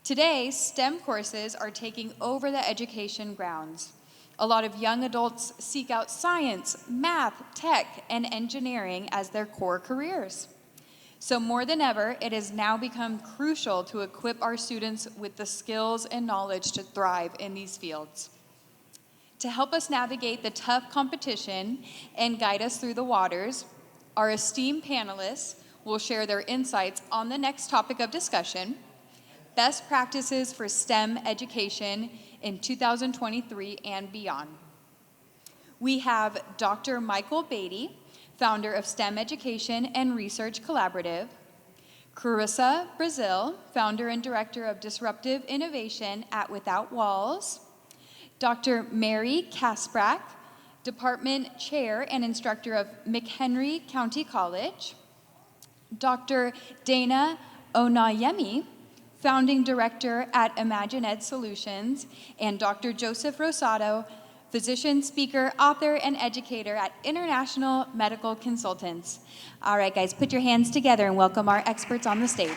Today, STEM courses are taking over the education grounds. A lot of young adults seek out science, math, tech, and engineering as their core careers. So more than ever, it has now become crucial to equip our students with the skills and knowledge to thrive in these fields. To help us navigate the tough competition and guide us through the waters, our esteemed panelists will share their insights on the next topic of discussion: best practices for STEM education in 2023 and beyond. We have Dr. Michael Batie, founder of STEM Education and Research Collaborative; Carissa Brazeal, founder and director of Disruptive Innovation at Without Walls; Dr. Meri Kasprack, department chair and instructor of McHenry County College; Dr. Dana Onayemi, founding director at Imagine Ed Solutions; and Dr. Joseph Rosado, physician, speaker, author, and educator at International Medical Consultants. All right, guys, put your hands together and welcome our experts on the stage.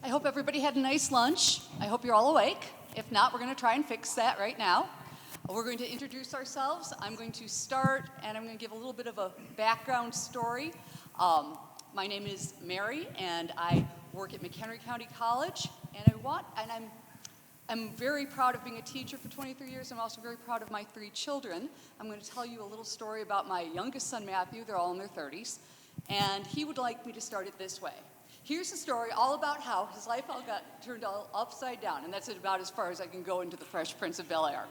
I hope everybody had a nice lunch. I hope you're all awake. If not, we're going to try and fix that right now. We're going to introduce ourselves. I'm going to start, and I'm going to give a little bit of a background story. My name is Meri, and I work at McHenry County College. And I'm very proud of being a teacher for 23 years. I'm also very proud of my 3 children. I'm going to tell you a little story about my youngest son, Matthew. They're all in their 30s. And he would like me to start it this way. Here's a story all about how his life all got turned all upside down, and that's about as far as I can go into the Fresh Prince of Bel-Air.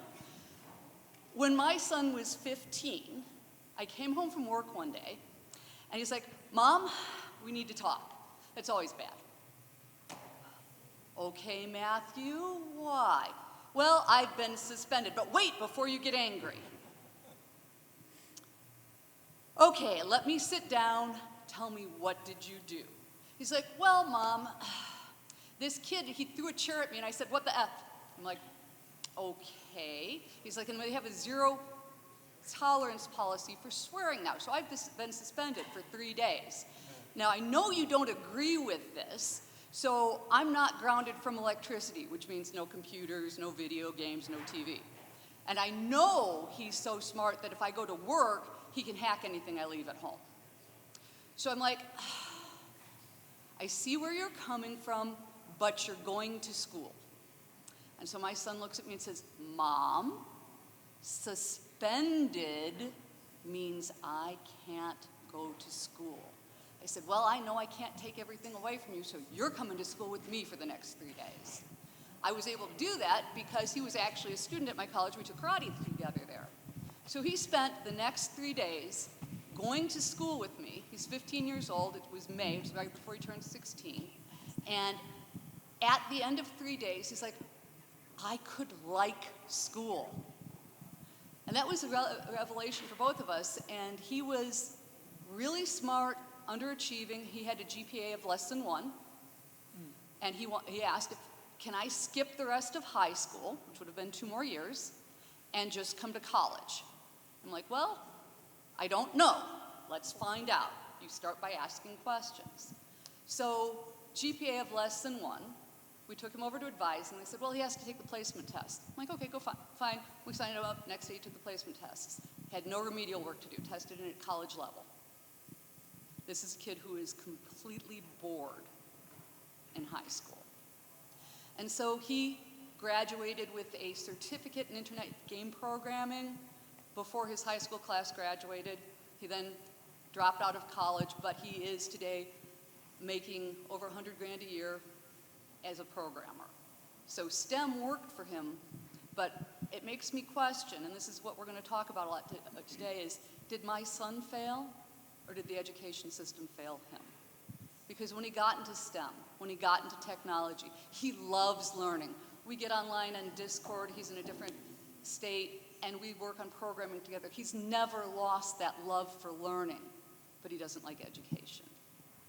When my son was 15, I came home from work one day, and he's like, "Mom, we need to talk." That's always bad. "Okay, Matthew, why?" "Well, I've been suspended, but wait before you get angry." "Okay, let me sit down. Tell me, what did you do?" He's like, "Well, Mom, this kid, he threw a chair at me," and I said, "What the F?" I'm like, "Okay." He's like, "And we have a 0 tolerance policy for swearing now, so I've been suspended for 3 days. Now, I know you don't agree with this, so I'm not grounded from electricity, which means no computers, no video games, no TV. And I know he's so smart that if I go to work, he can hack anything I leave at home." So I'm like, "I see where you're coming from, but you're going to school." And so my son looks at me and says, "Mom, suspended means I can't go to school." I said, "Well, I know I can't take everything away from you, so you're coming to school with me for the next 3 days." I was able to do that because he was actually a student at my college. We took karate together there. So he spent the next 3 days going to school with me. He's 15 years old. It was May. It was right before he turned 16. And at the end of 3 days, he's like, "I could like school." And that was a revelation for both of us. And he was really smart, underachieving. He had a GPA of less than 1. And he asked, "Can I skip the rest of high school," which would have been 2 more years, "and just come to college?" I'm like, "Well, I don't know. Let's find out." You start by asking questions. So GPA of less than 1, we took him over to advise, and they said, "Well, he has to take the placement test." I'm like, "Okay, go fine." We signed him up. Next day he took the placement tests. Had no remedial work to do, tested in at college level. This is a kid who is completely bored in high school. And so he graduated with a certificate in internet game programming before his high school class graduated. He then dropped out of college, but he is today making over 100 grand a year as a programmer. So STEM worked for him, but it makes me question, and this is what we're going to talk about a lot today, is did my son fail, or did the education system fail him? Because when he got into STEM, when he got into technology, he loves learning. We get online on Discord, he's in a different state, and we work on programming together. He's never lost that love for learning, but he doesn't like education.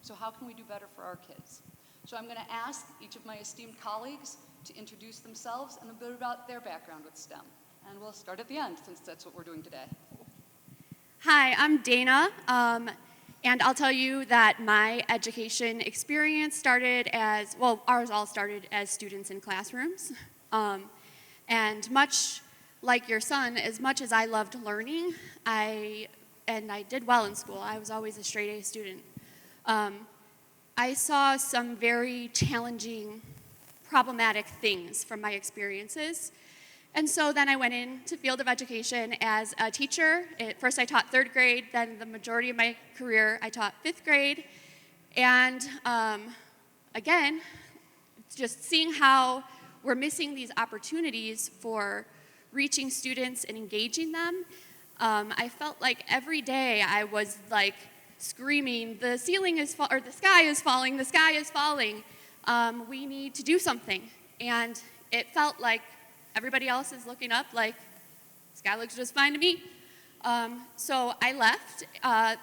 So how can we do better for our kids? So I'm going to ask each of my esteemed colleagues to introduce themselves and a bit about their background with STEM. And we'll start at the end, since that's what we're doing today. Hi, I'm Dana, and I'll tell you that my education experience started as, well, ours all started as students in classrooms. And much like your son, as much as I loved learning, I did well in school. I was always a straight A student. I saw some very challenging, problematic things from my experiences. And so then I went into field of education as a teacher. At first I taught 3rd grade, then the majority of my career I taught 5th grade. And again, just seeing how we're missing these opportunities for reaching students and engaging them, I felt like every day I was like screaming, the ceiling is or the sky is falling, the sky is falling. We need to do something. And it felt like everybody else is looking up like, sky looks just fine to me. So I left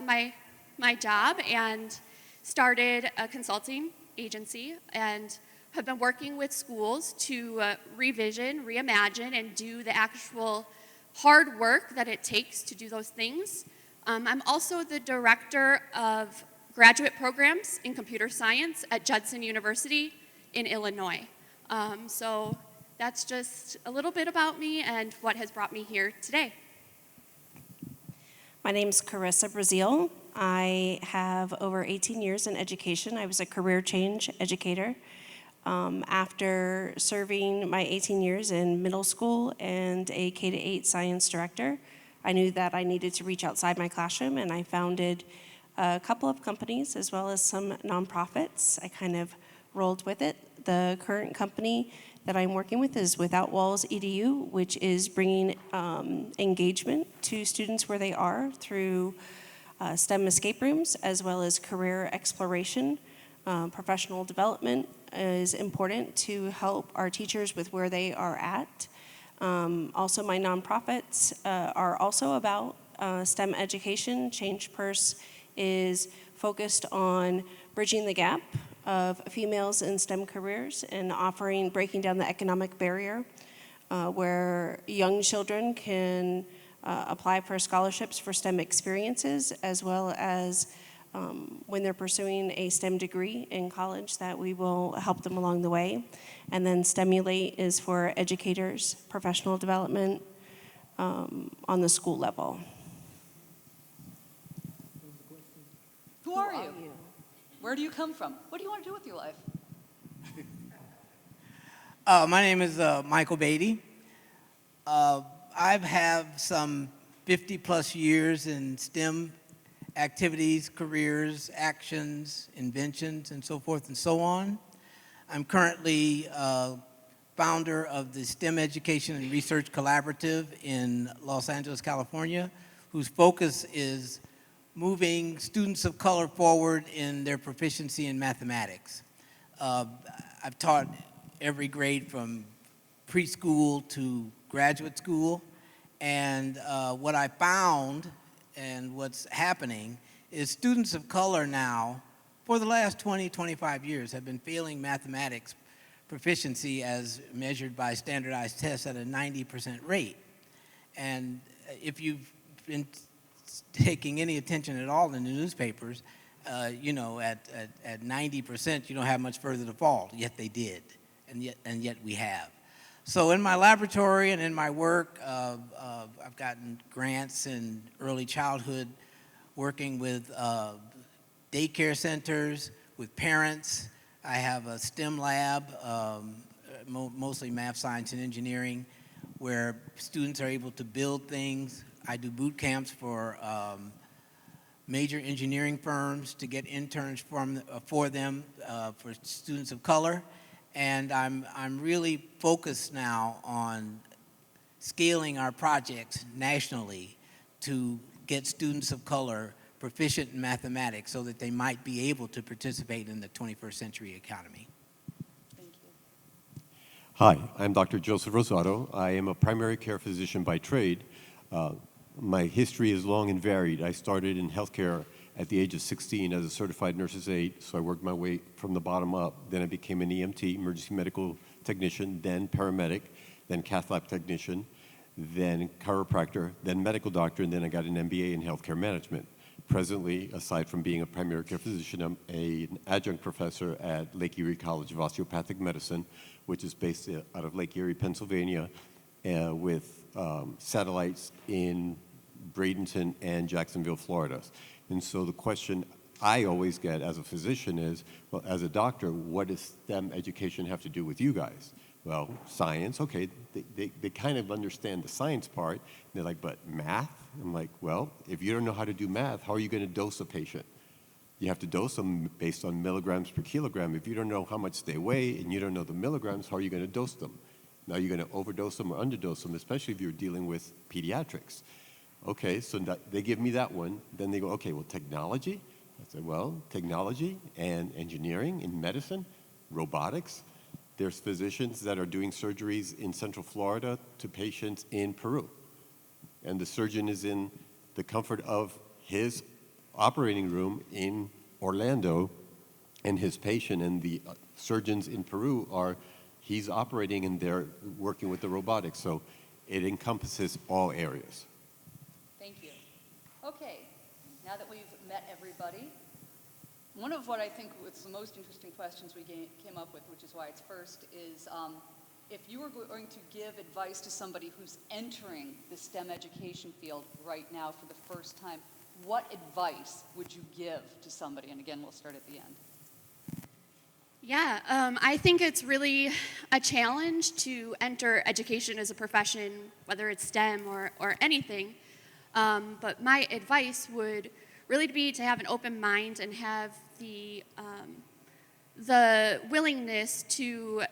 my job and started a consulting agency and have been working with schools to revision, reimagine, and do the actual hard work that it takes to do those things. I'm also the director of graduate programs in computer science at Judson University in Illinois. So that's just a little bit about me and what has brought me here today. My name's Carissa Brazeal. I have over 18 years in education. I was a career change educator. After serving my 18 years in middle school and a K-8 science director, I knew that I needed to reach outside my classroom, and I founded a couple of companies as well as some nonprofits. I kind of rolled with it. The current company that I'm working with is Without Walls EDU, which is bringing engagement to students where they are through STEM escape rooms as well as career exploration. Professional development is important to help our teachers with where they are at. Also, my nonprofits are also about STEM education. Change Purse is focused on bridging the gap of females in STEM careers and breaking down the economic barrier where young children can apply for scholarships for STEM experiences, as well as when they're pursuing a STEM degree in college, that we will help them along the way. And then Stimulate is for educators, professional development on the school level. Who are you? Where do you come from? What do you want to do with your life? My name is Michael Batie. I've had some 50-plus years in STEM activities, careers, actions, inventions, and so forth and so on. I'm currently founder of the STEM Education and Research Collaborative in Los Angeles, California, whose focus is moving students of color forward in their proficiency in mathematics. I've taught every grade from preschool to graduate school, and what I found and what's happening is students of color now, for the last 20, 25 years, have been failing mathematics proficiency as measured by standardized tests at a 90% rate. And if you've been taking any attention at all in the newspapers, you know, at 90%, you don't have much further to fall, yet they did, and yet we have. So in my laboratory and in my work, I've gotten grants in early childhood, working with daycare centers, with parents. I have a STEM lab, mostly math, science, and engineering, where students are able to build things. I do boot camps for major engineering firms to get interns for them, for students of color. And I'm really focused now on scaling our projects nationally to get students of color proficient in mathematics so that they might be able to participate in the 21st century economy. Thank you. Hi, I'm Dr. Joseph Rosado. I am a primary care physician by trade. My history is long and varied. I started in healthcare at the age of 16 as a certified nurse's aide, so I worked my way from the bottom up. Then I became an EMT, emergency medical technician, then paramedic, then cath lab technician, then chiropractor, then medical doctor, and then I got an MBA in healthcare management. Presently, aside from being a primary care physician, I'm an adjunct professor at Lake Erie College of Osteopathic Medicine, which is based out of Lake Erie, Pennsylvania, with satellites in Bradenton and Jacksonville, Florida. And so the question I always get as a physician is, well, as a doctor, what does STEM education have to do with you guys? Well, science, okay, they kind of understand the science part. And they're like, but math? I'm like, well, if you don't know how to do math, how are you going to dose a patient? You have to dose them based on milligrams per kilogram. If you don't know how much they weigh and you don't know the milligrams, how are you going to dose them? Now you're going to overdose them or underdose them, especially if you're dealing with pediatrics. Okay, so they give me that one. Then they go, okay, well, technology? I said, well, technology and engineering in medicine, robotics. There's physicians that are doing surgeries in Central Florida to patients in Peru. And the surgeon is in the comfort of his operating room in Orlando, and his patient and the surgeons in Peru he's operating and they're working with the robotics. So it encompasses all areas. Thank you. Okay, now that we've met everybody, one of what I think was the most interesting questions we came up with, which is why it's first, is if you were going to give advice to somebody who's entering the STEM education field right now for the first time, what advice would you give to somebody? And again, we'll start at the end. Yeah, I think it's really a challenge to enter education as a profession, whether it's STEM or anything. But my advice would really be to have an open mind and have the willingness to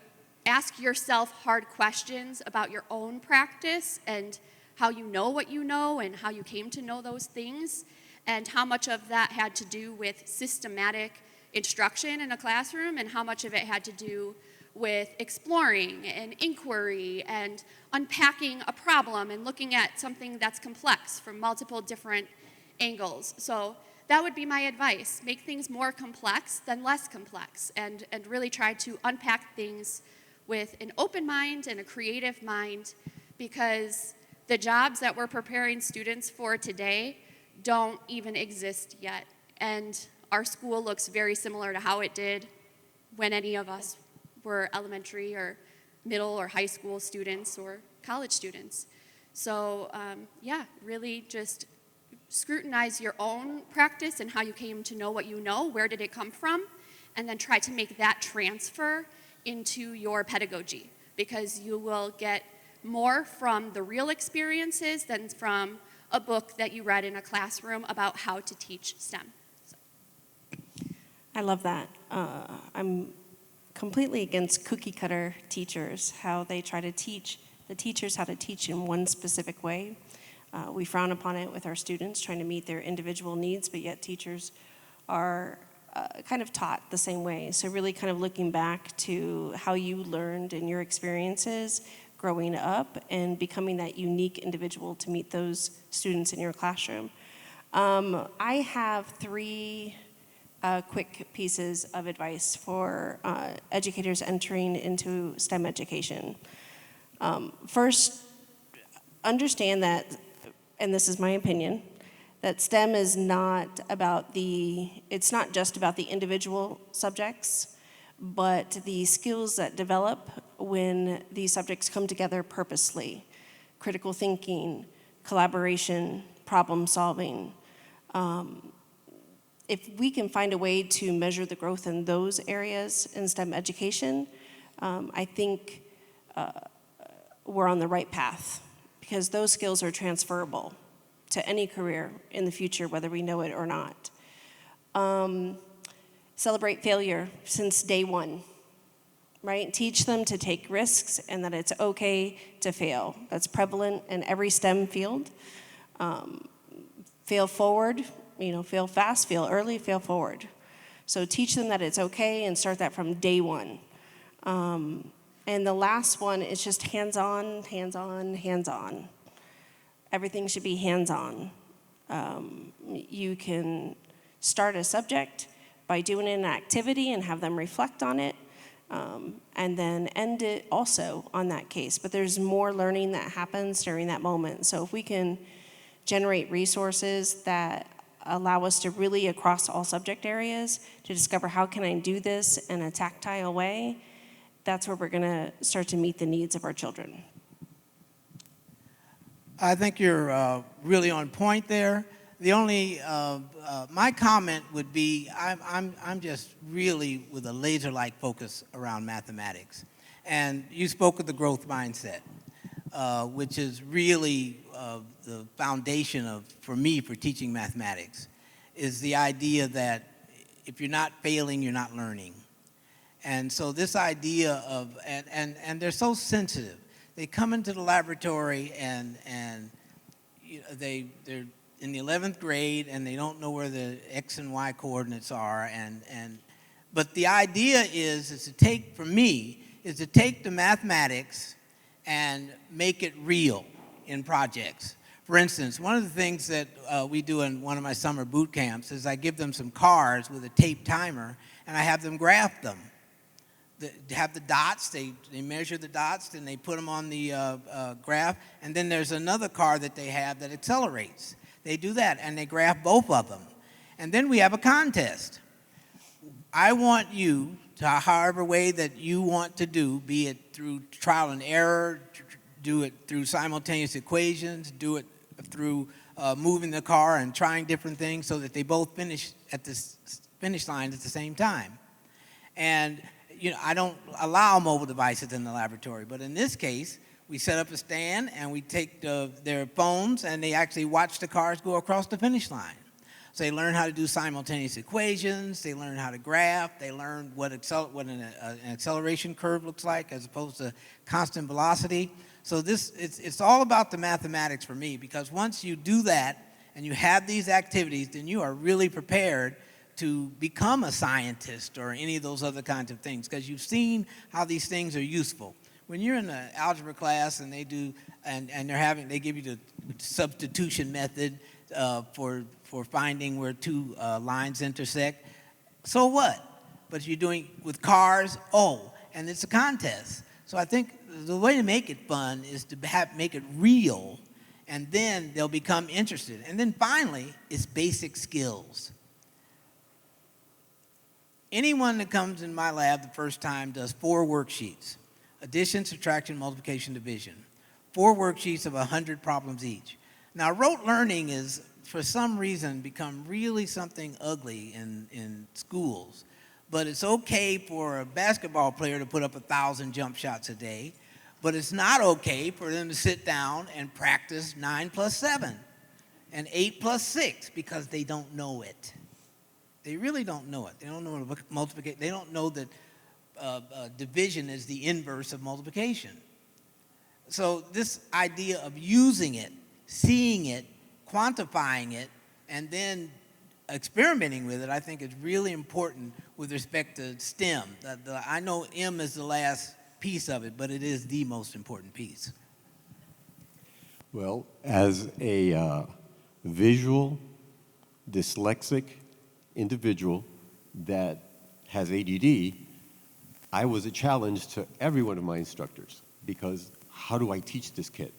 ask yourself hard questions about your own practice and how you know what you know and how you came to know those things, and how much of that had to do with systematic instruction in a classroom and how much of it had to do with exploring and inquiry and unpacking a problem and looking at something that's complex from multiple different angles. So that would be my advice. Make things more complex than less complex, and really try to unpack things with an open mind and a creative mind, because the jobs that we're preparing students for today don't even exist yet. And our school looks very similar to how it did when any of us were elementary or middle or high school students or college students. So yeah, really just scrutinize your own practice and how you came to know what you know, where did it come from, and then try to make that transfer into your pedagogy, because you will get more from the real experiences than from a book that you read in a classroom about how to teach STEM. So. I love that. I'm completely against cookie cutter teachers, how they try to teach the teachers how to teach in one specific way. We frown upon it with our students, trying to meet their individual needs, but yet teachers are kind of taught the same way. So really kind of looking back to how you learned and your experiences growing up and becoming that unique individual to meet those students in your classroom. I have three quick pieces of advice for educators entering into STEM education. First, understand that, and this is my opinion, that STEM is not it's not just about the individual subjects, but the skills that develop when these subjects come together purposely. Critical thinking, collaboration, problem solving. If we can find a way to measure the growth in those areas in STEM education, I think we're on the right path, because those skills are transferable to any career in the future, whether we know it or not. Celebrate failure since day one, right? Teach them to take risks and that it's okay to fail. That's prevalent in every STEM field. Fail forward, fail fast, fail early, fail forward. So teach them that it's okay and start that from day one. And the last one is just hands-on, hands-on, hands-on. Everything should be hands-on. You can start a subject by doing an activity and have them reflect on it. and then end it also on that case. But there's more learning that happens during that moment. So if we can generate resources that allow us to really, across all subject areas, to discover how can I do this in a tactile way, that's where we're going to start to meet the needs of our children. I think you're really on point there. The only, my comment would be, I'm just really with a laser-like focus around mathematics. And you spoke of the growth mindset, which is really the foundation of, for me, for teaching mathematics, is the idea that if you're not failing, you're not learning. And so this idea of, and they're so sensitive. They come into the laboratory and you know, they're in the 11th grade and they don't know where the X and Y coordinates are. But the idea is to take, for me, is to take the mathematics and make it real in projects. For instance, one of the things that we do in one of my summer boot camps is I give them some cars with a tape timer and I have them graph them. They have the dots, they measure the dots, and they put them on the graph, and then there's another car that they have that accelerates. They do that, and they graph both of them. And then we have a contest. I want you to, however way that you want to do, be it through trial and error, do it through simultaneous equations, do it through moving the car and trying different things so that they both finish at the finish line at the same time. And you know, I don't allow mobile devices in the laboratory, but in this case, we set up a stand and we take their phones and they actually watch the cars go across the finish line. So they learn how to do simultaneous equations, they learn how to graph, they learn what an acceleration curve looks like as opposed to constant velocity. So it's all about the mathematics for me, because once you do that and you have these activities, then you are really prepared to become a scientist or any of those other kinds of things, because you've seen how these things are useful. When you're in an algebra class and they do, and they give you the substitution method for finding where two lines intersect, so what? But you're doing with cars, and it's a contest. So I think the way to make it fun is to make it real, and then they'll become interested. And then finally, it's basic skills. Anyone that comes in my lab the first time does 4 worksheets: addition, subtraction, multiplication, division. 4 worksheets of 100 problems each. Now, rote learning is, for some reason, become really something ugly in schools. But it's okay for a basketball player to put up 1,000 jump shots a day, but it's not okay for them to sit down and practice 9 plus 7 and 8 plus 6 because they don't know it. They really don't know it. They don't know multiplication. They don't know that division is the inverse of multiplication. So this idea of using it, seeing it, quantifying it, and then experimenting with it, I think is really important with respect to STEM. I know M is the last piece of it, but it is the most important piece. Well, as a visual, dyslexic individual that has ADD, I was a challenge to every one of my instructors, because how do I teach this kid?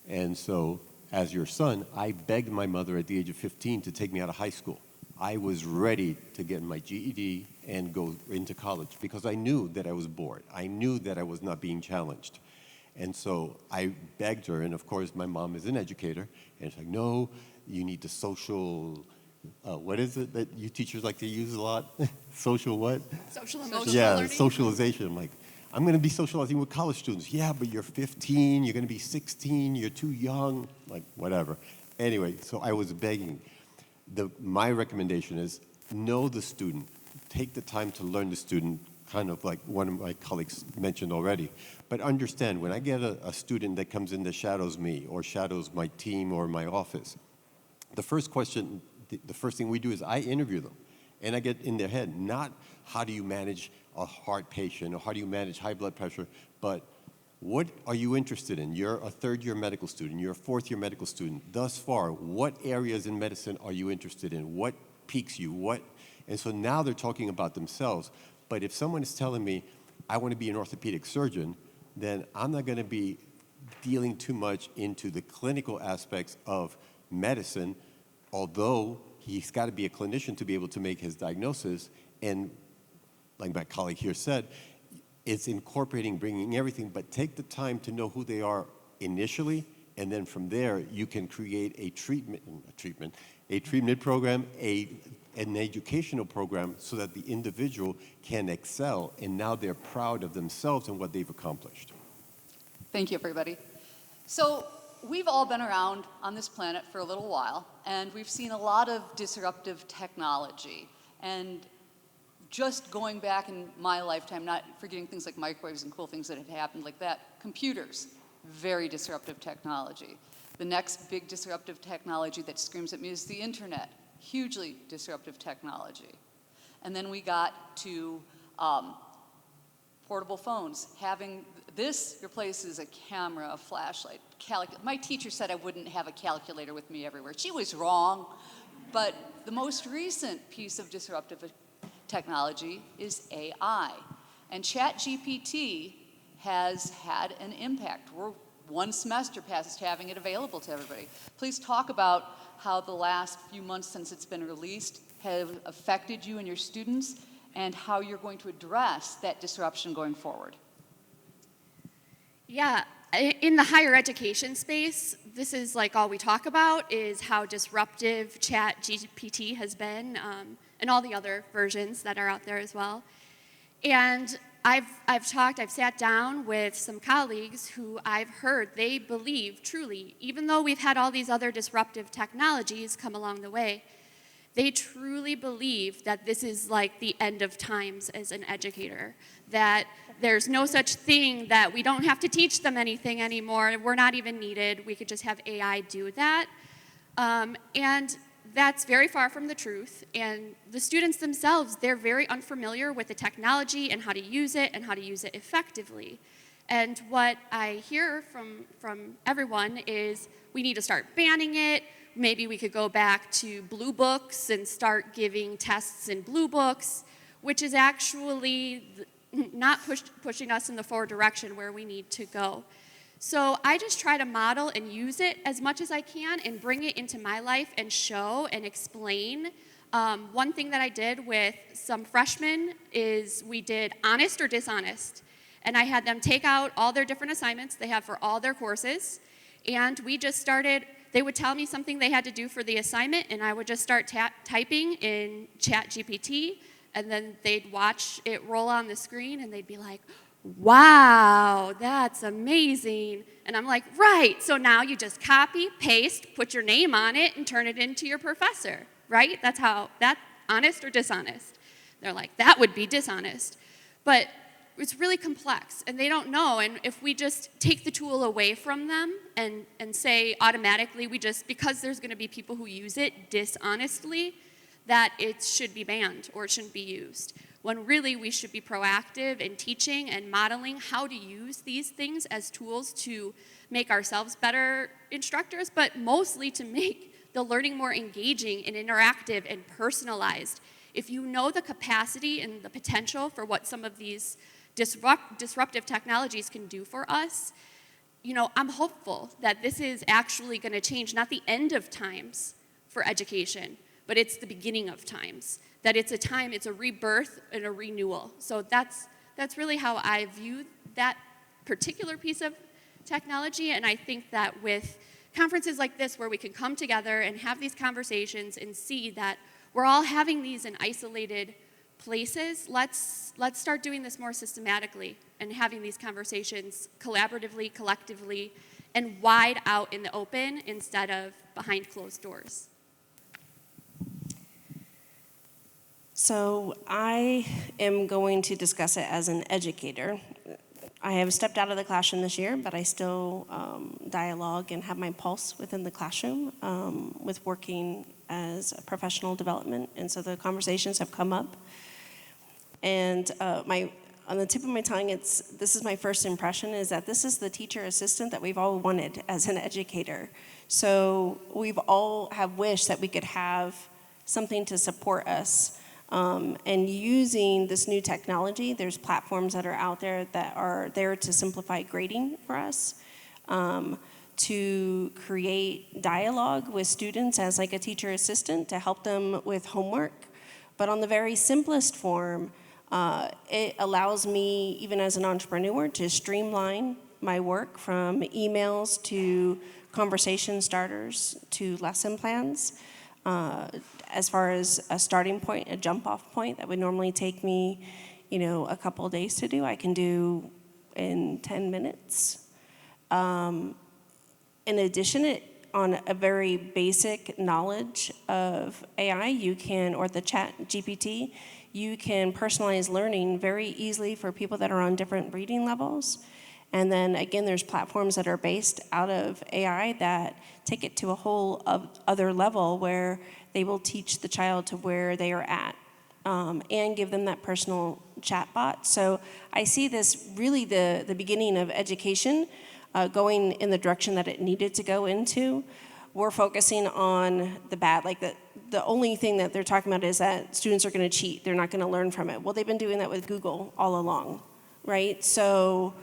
And so, as your son, I begged my mother at the age of 15 to take me out of high school. I was ready to get my GED and go into college because I knew that I was bored. I knew that I was not being challenged. And so I begged her, and of course my mom is an educator, and it's like, no, you need the social, what is it that you teachers like to use a lot? Social what? Social emotional Yeah, learning. socialization. I'm like, I'm going to be socializing with college students. Yeah, but you're 15, you're going to be 16, you're too young, like whatever. Anyway, so I was begging. My recommendation is know the student. Take the time to learn the student, kind of like one of my colleagues mentioned already. But understand, when I get a student that comes in that shadows me or shadows my team or my office, the first thing we do is I interview them. And I get in their head, not how do you manage a heart patient or how do you manage high blood pressure, but what are you interested in? You're a third-year medical student. You're a fourth-year medical student. Thus far, what areas in medicine are you interested in? What piques you? And so now they're talking about themselves. But if someone is telling me, I want to be an orthopedic surgeon, then I'm not going to be dealing too much into the clinical aspects of medicine, although he's got to be a clinician to be able to make his diagnosis. And like my colleague here said, it's incorporating, bringing everything, but take the time to know who they are initially, and then from there you can create a treatment program, an educational program, so that the individual can excel, and now they're proud of themselves and what they've accomplished. Thank you, everybody. So we've all been around on this planet for a little while, and we've seen a lot of disruptive technology. And just going back in my lifetime, not forgetting things like microwaves and cool things that had happened like that, computers, very disruptive technology. The next big disruptive technology that screams at me is the internet, hugely disruptive technology. And then we got to portable phones. Having this replaces a camera, a flashlight, my teacher said I wouldn't have a calculator with me everywhere. She was wrong, but the most recent piece of disruptive technology is AI. And ChatGPT has had an impact. We're one semester past having it available to everybody. Please talk about how the last few months since it's been released have affected you and your students, and how you're going to address that disruption going forward. Yeah, in the higher education space, this is like all we talk about is how disruptive ChatGPT has been, and all the other versions that are out there as well. And I've sat down with some colleagues who I've heard they believe truly, even though we've had all these other disruptive technologies come along the way, they truly believe that this is like the end of times as an educator, that there's no such thing, that we don't have to teach them anything anymore, we're not even needed, we could just have AI do that. And that's very far from the truth, and the students themselves, they're very unfamiliar with the technology and how to use it effectively. And what I hear from everyone is we need to start banning it. Maybe we could go back to blue books and start giving tests in blue books, which is actually not pushing us in the forward direction where we need to go. So I just try to model and use it as much as I can and bring it into my life and show and explain. One thing that I did with some freshmen is we did honest or dishonest. And I had them take out all their different assignments they have for all their courses. And we just started, they would tell me something they had to do for the assignment, and I would just start typing in ChatGPT, and then they'd watch it roll on the screen, and they'd be like, wow, that's amazing. And I'm like, right, so now you just copy, paste, put your name on it, and turn it into your professor, right? That's honest or dishonest? They're like, that would be dishonest. But it's really complex, and they don't know, and if we just take the tool away from them and say automatically because there's gonna be people who use it dishonestly, that it should be banned or it shouldn't be used. When really we should be proactive in teaching and modeling how to use these things as tools to make ourselves better instructors, but mostly to make the learning more engaging and interactive and personalized. If you know the capacity and the potential for what some of these disruptive technologies can do for us, I'm hopeful that this is actually going to change, not the end of times for education, but it's the beginning of times. That it's a rebirth and a renewal. So that's really how I view that particular piece of technology, and I think that with conferences like this where we can come together and have these conversations and see that we're all having these in isolated places, let's start doing this more systematically and having these conversations collaboratively, collectively, and wide out in the open instead of behind closed doors. So I am going to discuss it as an educator. I have stepped out of the classroom this year, but I still dialogue and have my pulse within the classroom with working as a professional development. And so the conversations have come up. And on the tip of my tongue, this is my first impression, is that this is the teacher assistant that we've all wanted as an educator. So we've all have wished that we could have something to support us. And using this new technology, there's platforms that are out there that are there to simplify grading for us, to create dialogue with students as like a teacher assistant to help them with homework. But on the very simplest form, it allows me, even as an entrepreneur, to streamline my work from emails to conversation starters to lesson plans. As far as a starting point, a jump-off point that would normally take me, a couple of days to do, I can do in 10 minutes. In addition, on a very basic knowledge of AI, or the chat GPT, you can personalize learning very easily for people that are on different reading levels. And then again, there's platforms that are based out of AI that take it to a whole other level where they will teach the child to where they are at, and give them that personal chatbot. So I see this really the beginning of education going in the direction that it needed to go into. We're focusing on the bad, like the only thing that they're talking about is that students are going to cheat. They're not going to learn from it. Well, they've been doing that with Google all along, right? So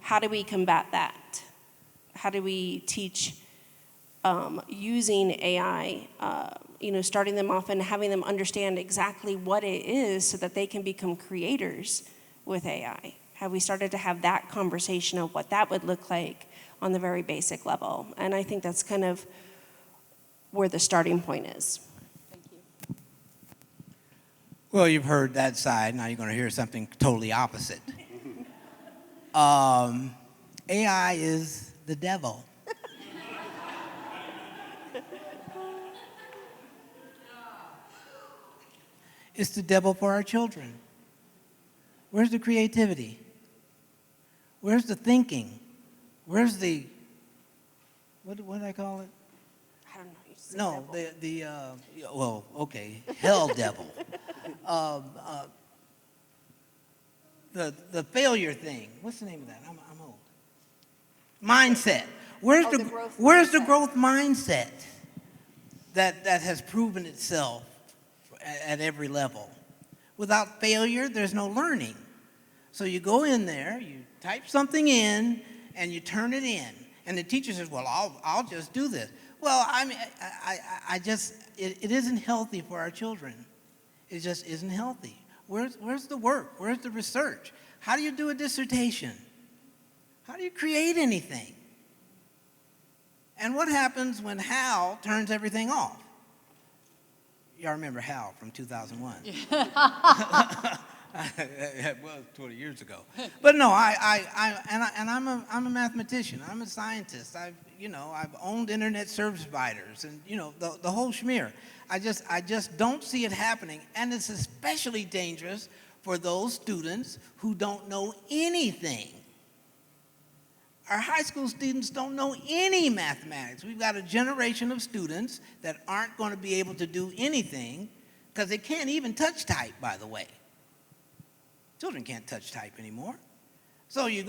how do we combat that? How do we teach using AI, starting them off and having them understand exactly what it is so that they can become creators with AI? Have we started to have that conversation of what that would look like on the very basic level? And I think that's kind of where the starting point is. Thank you. Well, you've heard that side. Now you're going to hear something totally opposite. AI is the devil. It's the devil for our children. Where's the creativity? Where's the thinking? Where's the, what do I call it? I don't know. You say devil. well, okay, hell devil. The failure thing. What's the name of that? I'm old. Mindset. Where's the growth mindset that has proven itself at every level? Without failure, there's no learning. So you go in there, you type something in, and you turn it in, and the teacher says, "Well, I'll just do this." Well, I mean, it isn't healthy for our children. It just isn't healthy. Where's the work? Where's the research? How do you do a dissertation? How do you create anything? And what happens when Hal turns everything off? Y'all remember Hal from 2001? Yeah. Well, 20 years ago. But no, I'm a mathematician. I'm a scientist. I've owned internet service providers and the whole schmear. I just don't see it happening, and it's especially dangerous for those students who don't know anything. Our high school students don't know any mathematics. We've got a generation of students that aren't going to be able to do anything because they can't even touch type, by the way. Children can't touch type anymore. So you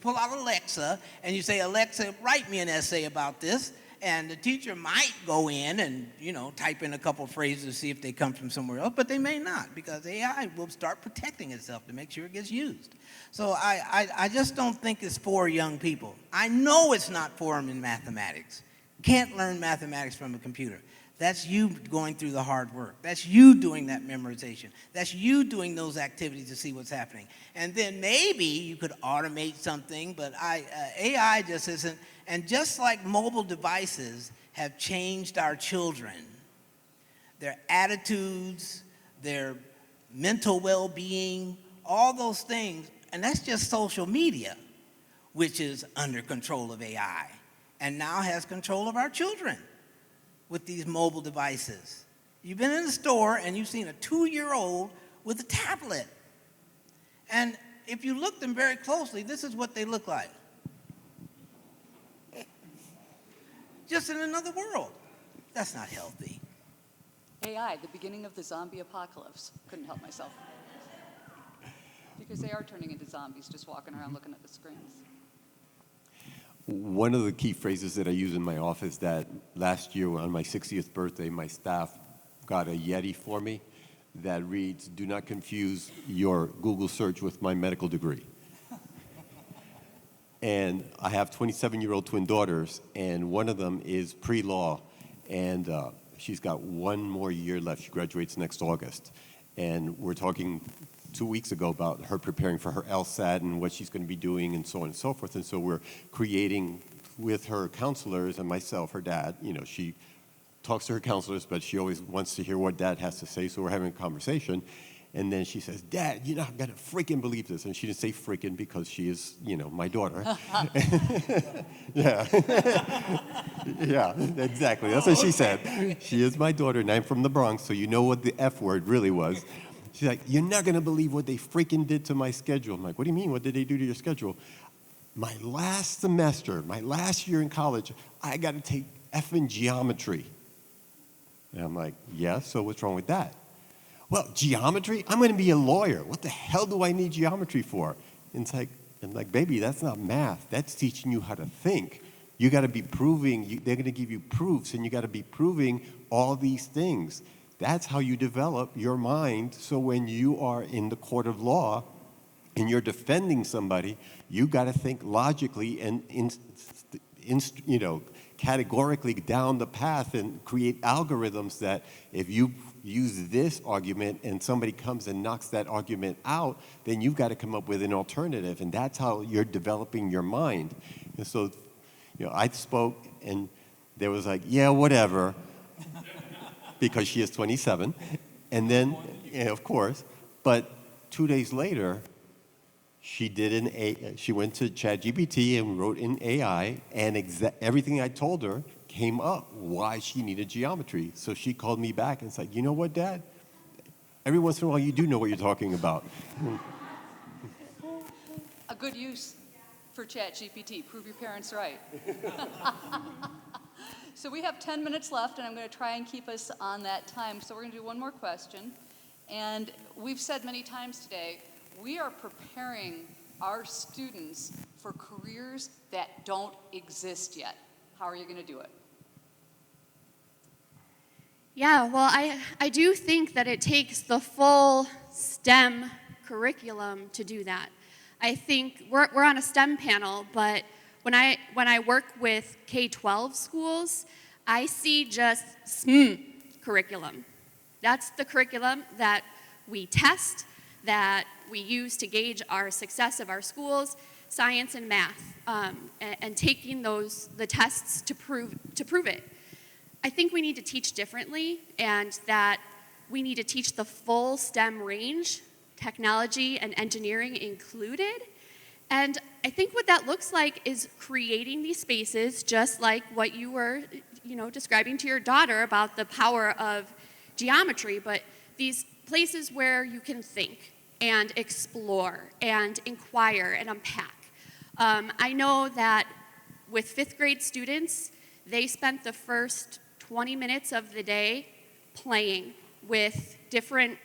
pull out Alexa and you say, "Alexa, write me an essay about this." And the teacher might go in and, type in a couple phrases to see if they come from somewhere else, but they may not, because AI will start protecting itself to make sure it gets used. So I just don't think it's for young people. I know it's not for them in mathematics. Can't learn mathematics from a computer. That's you going through the hard work. That's you doing that memorization. That's you doing those activities to see what's happening. And then maybe you could automate something, but AI just isn't. And just like mobile devices have changed our children, their attitudes, their mental well-being, all those things, and that's just social media, which is under control of AI, and now has control of our children with these mobile devices. You've been in the store and you've seen a 2-year-old with a tablet. And if you look them very closely, this is what they look like. Just in another world. That's not healthy. AI, the beginning of the zombie apocalypse. Couldn't help myself. Because they are turning into zombies, just walking around looking at the screens. One of the key phrases that I use in my office, that last year on my 60th birthday, my staff got a Yeti for me that reads, "Do not confuse your Google search with my medical degree." And I have 27-year-old twin daughters, and one of them is pre-law, and she's got one more year left. She graduates next August. And we're talking 2 weeks ago about her preparing for her LSAT and what she's going to be doing and so on and so forth. And so we're creating with her counselors and myself, her dad, she talks to her counselors, but she always wants to hear what dad has to say, so we're having a conversation. And then she says, "Dad, you're not going to freaking believe this." And she didn't say freaking because she is, my daughter. Yeah. Yeah, exactly. That's what she said. She is my daughter, and I'm from the Bronx, so you know what the F word really was. She's like, "You're not going to believe what they freaking did to my schedule." I'm like, "What do you mean? What did they do to your schedule?" "My last semester, my last year in college, I got to take effing geometry." And I'm like, "Yeah, so what's wrong with that?" "Well, geometry? I'm going to be a lawyer. What the hell do I need geometry for?" And it's like, "Baby, that's not math. That's teaching you how to think. You got to be proving, they're going to give you proofs, and you got to be proving all these things. That's how you develop your mind, so when you are in the court of law and you're defending somebody, you got to think logically and categorically down the path and create algorithms that if you use this argument and somebody comes and knocks that argument out, then you've got to come up with an alternative, and that's how you're developing your mind." And so, I spoke, and there was like, "Yeah, whatever," because she is 27. And then, of course, but 2 days later, she went to ChatGPT and wrote in AI, and everything I told her came up why she needed geometry. So she called me back and said, "You know what, Dad? Every once in a while you do know what you're talking about." A good use for ChatGPT. Prove your parents right. So we have 10 minutes left, and I'm going to try and keep us on that time. So we're going to do one more question. And we've said many times today, we are preparing our students for careers that don't exist yet. How are you going to do it? Yeah, well, I do think that it takes the full STEM curriculum to do that. I think we're on a STEM panel, but when I work with K-12 schools, I see just curriculum. That's the curriculum that we test, that we use to gauge our success of our schools, science and math, and taking the tests to prove it. I think we need to teach differently, and that we need to teach the full STEM range, technology and engineering included. And I think what that looks like is creating these spaces, just like what you were, describing to your daughter about the power of geometry, but these places where you can think and explore and inquire and unpack. I know that with 5th grade students, they spent the first 20 minutes of the day playing with different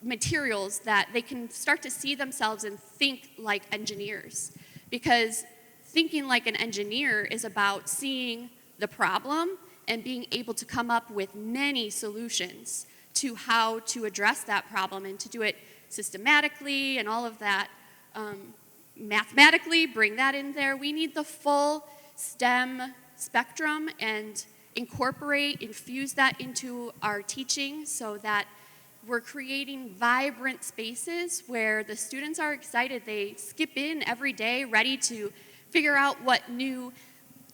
materials that they can start to see themselves and think like engineers. Because thinking like an engineer is about seeing the problem and being able to come up with many solutions to how to address that problem and to do it systematically and all of that. Mathematically, bring that in there. We need the full STEM spectrum and infuse that into our teaching so that we're creating vibrant spaces where the students are excited. They skip in every day ready to figure out what new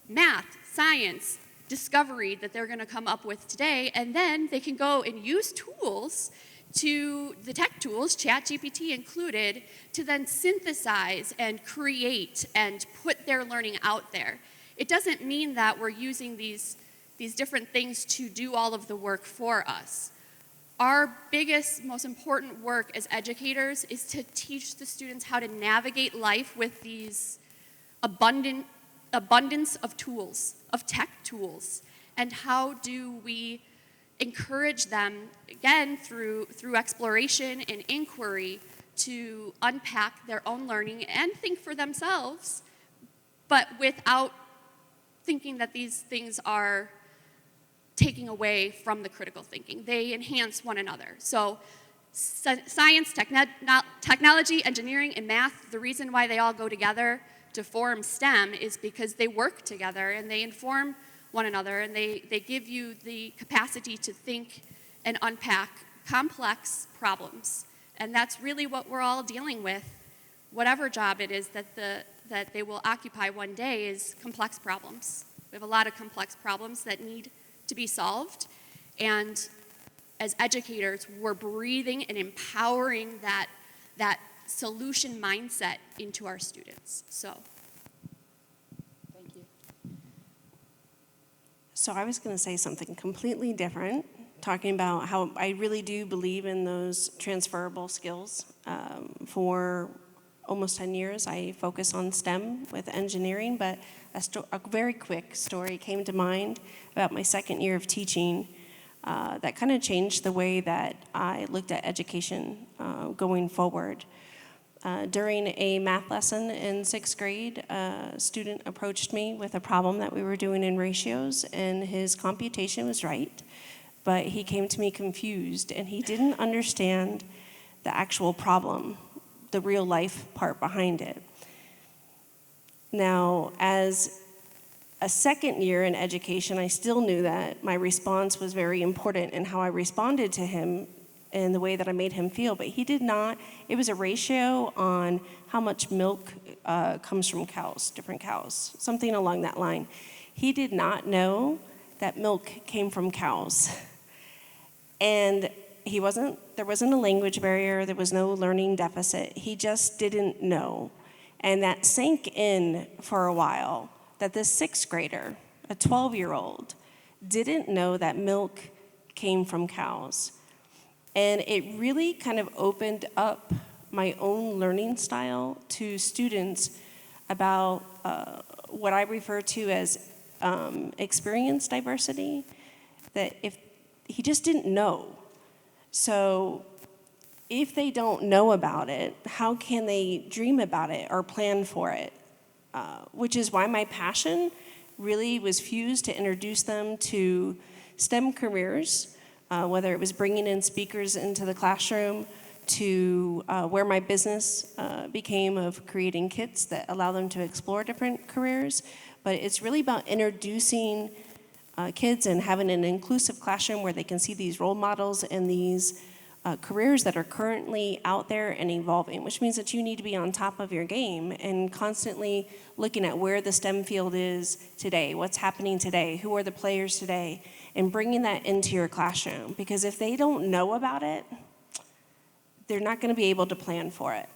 math, science, discovery that they're going to come up with today, and then they can go and use tools, the tech tools, ChatGPT included, to then synthesize and create and put their learning out there. It doesn't mean that we're using these different things to do all of the work for us. Our biggest, most important work as educators is to teach the students how to navigate life with these abundance of tools, of tech tools, and how do we encourage them, again, through exploration and inquiry, to unpack their own learning and think for themselves, but without thinking that these things are taking away from the critical thinking. They enhance one another. So science, technology, engineering, and math, the reason why they all go together to form STEM is because they work together and they inform one another, and they give you the capacity to think and unpack complex problems. And that's really what we're all dealing with, whatever job it is that they will occupy one day, is complex problems. We have a lot of complex problems that need to be solved, and as educators, we're breathing and empowering that solution mindset into our students. So, thank you. So I was going to say something completely different, talking about how I really do believe in those transferable skills. For almost 10 years, I focus on STEM with engineering, but a very quick story came to mind about my second year of teaching that kind of changed the way that I looked at education going forward. During a math lesson in 6th grade, a student approached me with a problem that we were doing in ratios, and his computation was right, but he came to me confused, and he didn't understand the actual problem, the real life part behind it. Now, as a second year in education, I still knew that my response was very important in how I responded to him and the way that I made him feel, but he did not. It was a ratio on how much milk comes from cows, different cows, something along that line. He did not know that milk came from cows. And there wasn't a language barrier, there was no learning deficit. He just didn't know. And that sank in for a while, that this 6th grader, a 12-year-old, didn't know that milk came from cows. And it really kind of opened up my own learning style to students about what I refer to as experience diversity, that if he just didn't know. So if they don't know about it, how can they dream about it or plan for it? Which is why my passion really was fused to introduce them to STEM careers, whether it was bringing in speakers into the classroom, to where my business became of creating kits that allow them to explore different careers. But it's really about introducing kids and having an inclusive classroom where they can see these role models and these careers that are currently out there and evolving, which means that you need to be on top of your game and constantly looking at where the STEM field is today, what's happening today, who are the players today, and bringing that into your classroom. Because if they don't know about it, they're not going to be able to plan for it.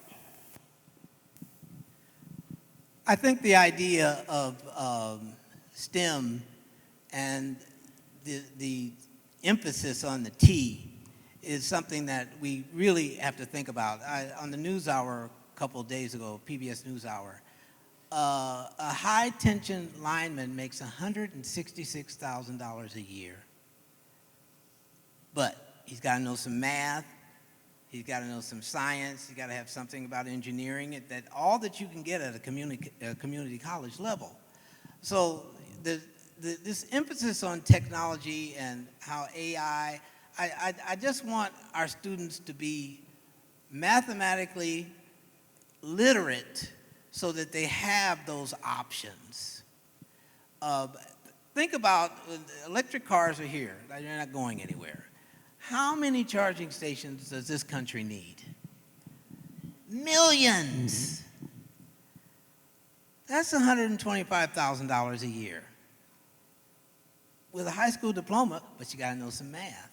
I think the idea of STEM and the emphasis on the T is something that we really have to think about. On the NewsHour a couple of days ago, PBS NewsHour, a high-tension lineman makes $166,000 a year. But he's got to know some math, he's got to know some science, he's got to have something about engineering, that all that you can get at a community college level. So this emphasis on technology and how AI, I just want our students to be mathematically literate so that they have those options. Think about electric cars are here. They're not going anywhere. How many charging stations does this country need? Millions. That's $125,000 a year. With a high school diploma, but you got to know some math.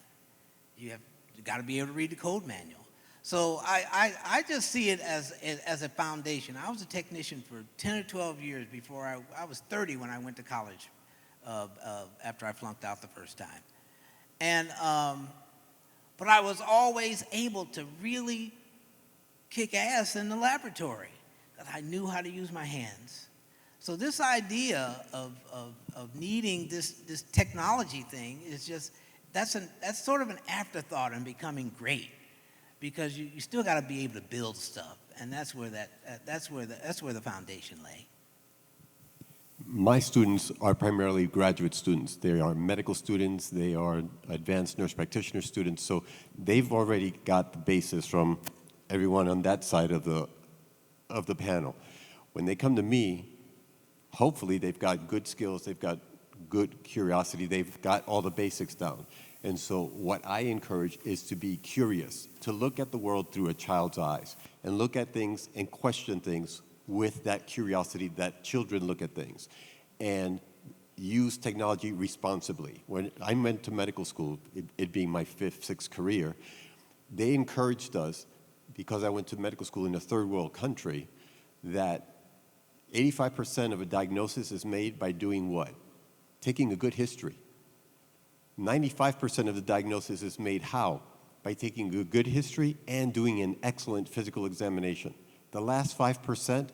You got to be able to read the code manual. So I just see it as a foundation. I was a technician for 10 or 12 years before I was 30 when I went to college after I flunked out the first time. And but I was always able to really kick ass in the laboratory because I knew how to use my hands. So this idea of needing this technology thing is just, that's sort of an afterthought in becoming great, because you still got to be able to build stuff, and that's where the foundation lay. My students are primarily graduate students. They are medical students, they are advanced nurse practitioner students, so they've already got the basis from everyone on that side of the panel. When they come to me, hopefully they've got good skills, they've got good curiosity, they've got all the basics down. And so what I encourage is to be curious, to look at the world through a child's eyes, and look at things and question things with that curiosity that children look at things, and use technology responsibly. When I went to medical school, it being my fifth, sixth career, they encouraged us, because I went to medical school in a third world country, that 85% of a diagnosis is made by doing what? Taking a good history. 95% of the diagnosis is made how? By taking a good history and doing an excellent physical examination. The last 5%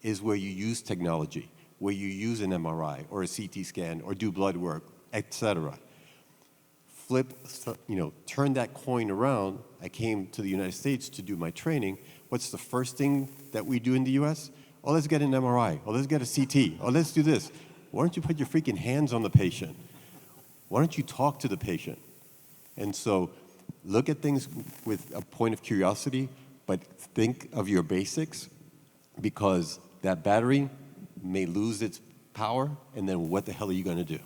is where you use technology, where you use an MRI or a CT scan or do blood work, etc. Turn that coin around. I came to the United States to do my training. What's the first thing that we do in the US? Oh, let's get an MRI. Oh, let's get a CT. Oh, let's do this. Why don't you put your freaking hands on the patient? Why don't you talk to the patient? And so look at things with a point of curiosity, but think of your basics, because that battery may lose its power, and then what the hell are you going to do?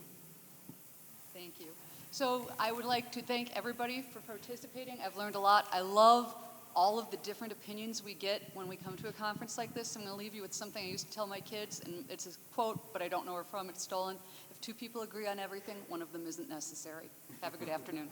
Thank you. So I would like to thank everybody for participating. I've learned a lot. I love all of the different opinions we get when we come to a conference like this. I'm going to leave you with something I used to tell my kids, and it's a quote, but I don't know where from. It's stolen. If two people agree on everything, one of them isn't necessary. Have a good afternoon.